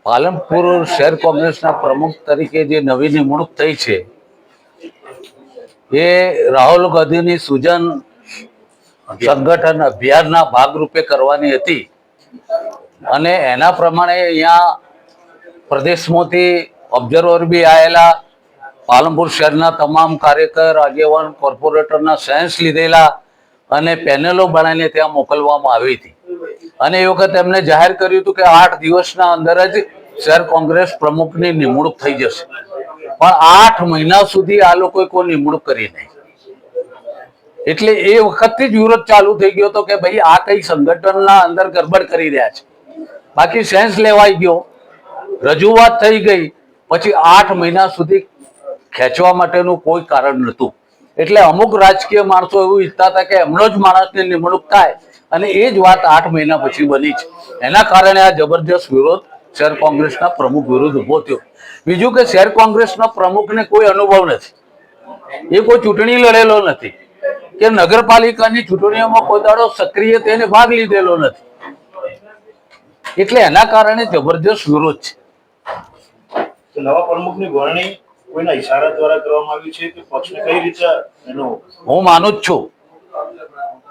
પાલનપુર શહેર કોંગ્રેસના પ્રમુખ તરીકે જે નવી નિમણૂક થઈ છે એ રાહુલ ગાંધીની સૂજન સંગઠન અભિયાનના ભાગરૂપે કરવાની હતી અને એના પ્રમાણે અહીંયા પ્રદેશમાંથી ઓબ્ઝર્વર બી આવેલા, પાલનપુર શહેરના તમામ કાર્યકર, આગેવાન, કોર્પોરેટરના સેન્સ લીધેલા અને પેનલો બનાવીને ત્યાં મોકલવામાં આવી હતી. અને એ વખતે એમને જાહેર કર્યું હતું કે 8 દિવસના અંદર જ શહેર કોંગ્રેસ પ્રમુખની નિમણૂક થઈ જશે, પણ 8 મહિના સુધી આ લોકોએ કોઈ નિમણૂક કરી નહીં. એટલે એ વખતથી જ વિરોધ ચાલુ થઈ ગયો હતો કે ભાઈ આ કઈ સંગઠનના અંદર ગડબડ કરી રહ્યા છે. બાકી સેન્સ લેવાઈ ગયો, રજૂઆત થઈ ગઈ, પછી 8 મહિના સુધી ખેંચવા માટેનું કોઈ કારણ નહોતું. એટલે અમુક રાજકીય માણસો એવું ઈચ્છતા હતા કે એમનો જ માણસની નિમણૂક થાય અને એ જ વાત 8 મહિના પછી બની છે. એના કારણે આ જબરજસ્ત વિરોધ શહેર કોંગ્રેસના પ્રમુખ વિરુદ્ધ ઉભો થયો. બીજું કે શહેર કોંગ્રેસના પ્રમુખને કોઈ અનુભવ નથી, એ કોઈ ચૂંટણી લડેલો નથી કે નગરપાલિકાની ચૂંટણીઓમાં કોઈ દાડો સક્રિય તેને ભાગ લીધેલો નથી. એટલે એના કારણે જબરજસ્ત વિરોધ છે. નવા પ્રમુખની વરણી કોઈના ઈશારા દ્વારા કરવામાં આવી છે કે પક્ષને કઈ રીતે એનો હું માનું જ છું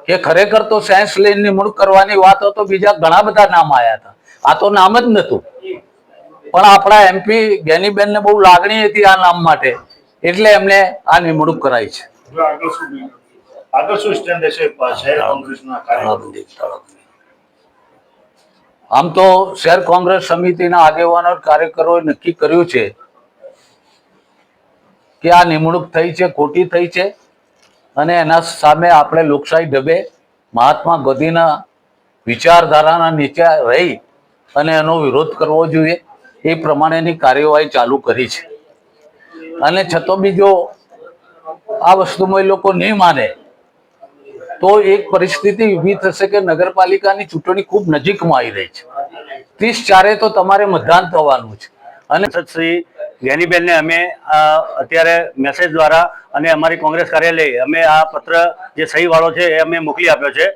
કે ખરેખર તો સાયન્સ લઈને નિમણૂક કરવાની વાત હતો, બીજા ઘણા બધા નામ આવ્યા હતા, આ તો નામ જ નહોતું. પણ આપણા MP જ્ઞાનીબેનને બહુ લાગણી હતી આ નામ માટે, એટલે એમને આ નિમણૂક કરાઈ છે. આગળ શું સ્ટેન્ડ રહેશે શહેર કોંગ્રેસના કાર્યકરો? આમ તો શહેર કોંગ્રેસ સમિતિના આગેવાનો કાર્યકરોએ નક્કી કર્યું છે કે આ નિમણૂક થઈ છે ખોટી થઈ છે અને એના સામે આપણે લોકશાહી ઢબે મહાત્મા ગાંધીના વિચારધારાના નીચે રહી અને એનો વિરોધ કરવો જોઈએ. એ પ્રમાણેની કાર્યવાહી ચાલુ કરી છે. અને છતાં બી જો આ વસ્તુમાં એ લોકો નહીં માને તો એક પરિસ્થિતિ ઊભી થશે કે નગરપાલિકાની ચૂંટણી ખૂબ નજીકમાં આવી રહી છે. 30/4 તો તમારે મતદાન થવાનું છે. અને શ્રી જ્ઞાનીબેનને અમે અત્યારે મેસેજ દ્વારા અને અમારી કોંગ્રેસ કાર્યાલય અમે આ પત્ર જે સહી વાળો છે એ અમે મોકલી આપ્યો છે.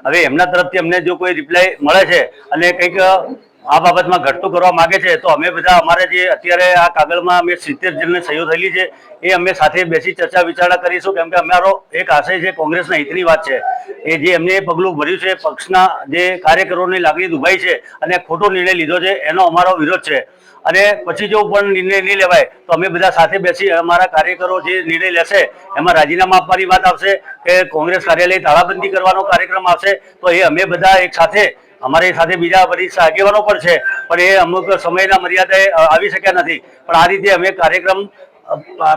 હવે એમના તરફથી અમને જો કોઈ રિપ્લાય મળે છે અને કંઈક આ બાબતમાં ઘટતું કરવા માગે છે તો અમે બધા અમારે જે અત્યારે આ કાગળમાં અમે 70 જણને સહીઓ થયેલી છે એ અમે સાથે બેસી ચર્ચા વિચારણા કરીશું. કેમ કે અમારો એક આશય છે, કોંગ્રેસના હિતની વાત છે. એ જે એમને પગલું ભર્યું છે, પક્ષના જે કાર્યકરોની લાગણી દુભાઈ છે અને ખોટો નિર્ણય લીધો છે, એનો અમારો વિરોધ છે. અને પછી જો પણ નિર્ણય નહીં લેવાય તો અમે બધા સાથે બેસી અમારા કાર્યકરો જે નિર્ણય લેશે એમાં રાજીનામા આપવાની વાત આવશે કે કોંગ્રેસ કાર્યાલય તાળાબંધી કરવાનો કાર્યક્રમ આવશે. તો એ અમે બધા એક સાથે, અમારી સાથે બીજા વરિષ્ઠ આગેવાનો પણ છે, પણ એ અમુક સમયના મર્યાદાએ આવી શક્યા નથી. પણ આ રીતે અમે કાર્યક્રમ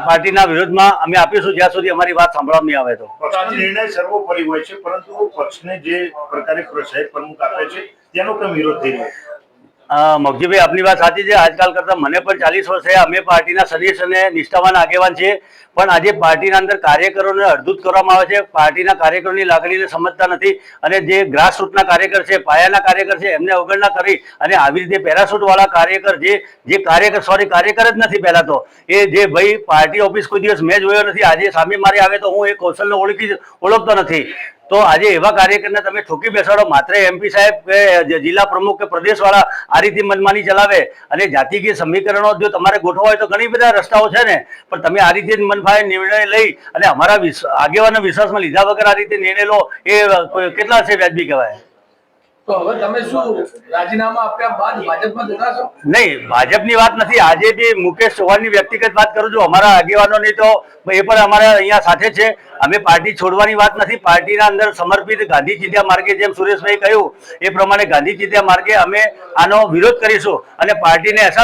પાર્ટીના વિરોધમાં અમે આપીશું જ્યાં સુધી અમારી વાત સાંભળવામાં નહીં આવે. તો પક્ષનો નિર્ણય સર્વોપરી હોય છે, પરંતુ પક્ષને જે પ્રકારે શહેર પ્રમુખ આપે છે તેનો કેમ વિરોધ થઈ રહ્યો? મગજીભાઈ, આપની વાત સાચી છે. આજકાલ કરતા મને પણ 40 વર્ષ થયા. અમે પાર્ટીના સદસ્ય અને નિષ્ઠાવાન આગેવાન છીએ, પણ આજે પાર્ટીના અંદર કાર્યકરોને અડધૂત કરવામાં આવે છે. પાર્ટીના કાર્યકરોની લાગણીને સમજતા નથી અને જે ગ્રાસરૂટના કાર્યકર છે, પાયાના કાર્યકર છે, એમને અવગણના કરી અને આવી રીતે પેરાશૂટ વાળા કાર્યકર જે કાર્યકર જ નથી. પહેલા તો એ જે ભાઈ પાર્ટી ઓફિસ કોઈ દિવસ મેં જોયો નથી, આજે સામે મારી આવે તો હું એ કૌશલને ઓળખતો નથી. તો આજે એવા કાર્યકરને તમે ઠોકી બેસાડો, માત્ર MP સાહેબ કે જિલ્લા પ્રમુખ કે પ્રદેશવાળા આ રીતે મનમાની ચલાવે અને જાતિકીય સમીકરણો જો તમારે ગોઠવા હોય તો ઘણી બધા રસ્તાઓ છે ને, પણ તમે આ રીતે મનફાવે નિર્ણય લઈ અને અમારા આગેવાનો વિશ્વાસમાં લીધા વગર આ રીતે નિર્ણય લો એ કેટલા છે વ્યાજબી કહેવાય? તો હવે તમે શું રાજીનામા આપ્યા બાદ ભાજપમાં જોડાશો? નહીં, ભાજપની વાત નથી. આજે બી મુકેશ ચૌહાણની વ્યક્તિગત વાત કરું છું. અમારા આગેવાનોની તો એ પણ અમારા અહીંયા સાથે છે. અમે પાર્ટી છોડવાની વાત નથી. પાર્ટીના અંદર સમર્પિત ગાંધી ચિંધ્યા માર્ગે, જેમ સુરેશભાઈ કહ્યું એ પ્રમાણે ગાંધી ચિંધ્યા માર્ગે અમે આનો વિરોધ કરીશું અને પાર્ટીને અહેસાસ